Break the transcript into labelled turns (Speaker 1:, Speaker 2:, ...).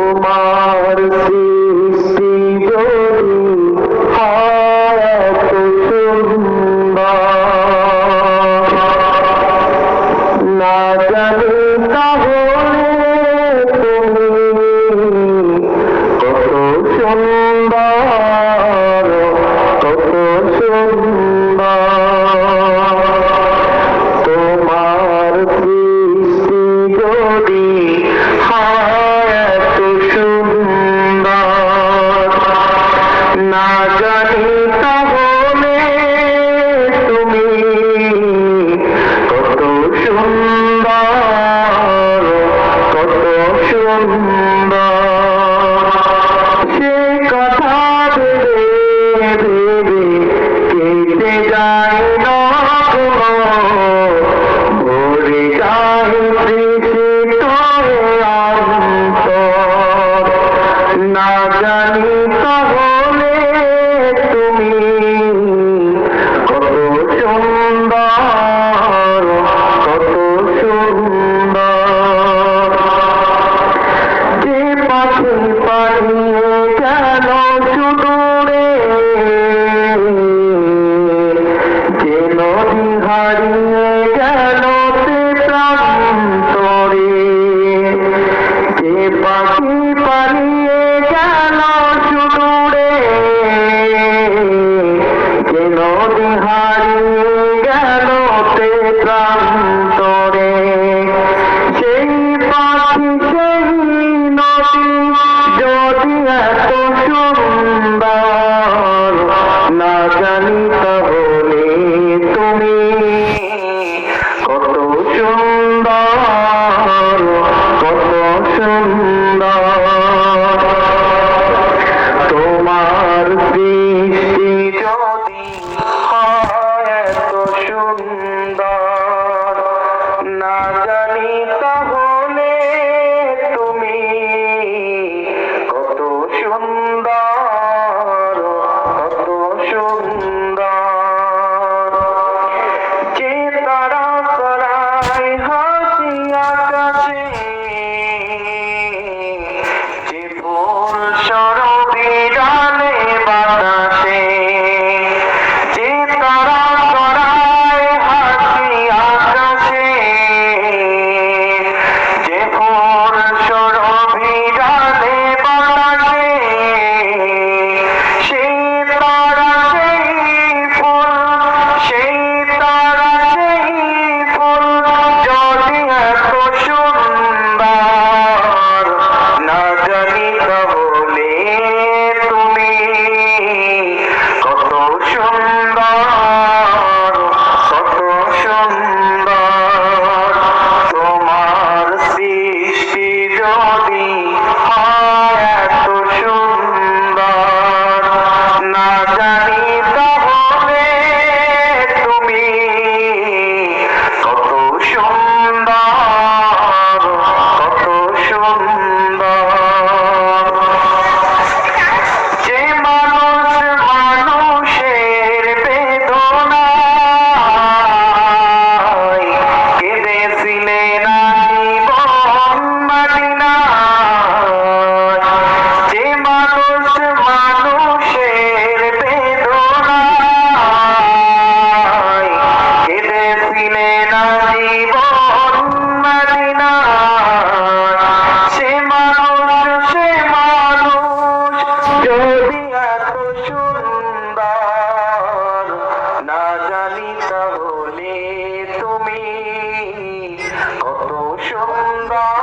Speaker 1: তোমার সৃষ্টি যদি হয় এত সুন্দর, না জানি তাহলে তুমি কত সুন্দর, কত সুন্দর। তোমার সৃষ্টি যদি হয় এত সুন্দর, না জানি তাহলে তুমি কত সুন্দর, কত সুন্দর। সে কথা ভেবে ভেবে কেটে যায় না ভরে যায় অন্তর, না জানি তাহলে তুমি কত সুন্দর, কত সুন্দর। যে পাখি পালিয়ে গেল সুদূরে, যে নদী হারিয়ে গেল প্রান্তরে, যে পাখি পালিয়ে গেল সুদূরে, যে নদী হারিয়ে গেল প্রান্তরে, সেই পাখি সেই নদী যদি এত সুন্দর, না জানি তাহলে তুমি কত সুন্দর, কত সুন্দর। তোমার সৃষ্টি যদি হয় এত সুন্দর, না জানি তাহলে তুমি কত সুন্দর, কত সুন্দর। যে তারা সরাই হাসি আকাশে, যে ফুল সরবিরালে বাতাসে, যে তারা সরাই হাসি আকাশে, যে ফুল সরবিরালে বাতাসে, সেই তারা সেই ফুল, সেই তারা সেই ফুল যদি এত সুন্দর, না জানি তাহলে তুমি কত সুন্দর, কত সুন্দর। তোমার সৃষ্টি যদি হয় এত সুন্দর, না জানি তাহলে তুমি কত সুন্দর, কত সুন্দর। যে মানুষ মানুষের বেদনায় কেঁদেছিলেন জীবন মদিনায়, যে মানুষ মানুষের বেদনায় কেঁদেছিলেন জীবন মদিনায়, সে মানুষ যদি এত সুন্দর, না জানি তাহলে তুমি কত সুন্দর।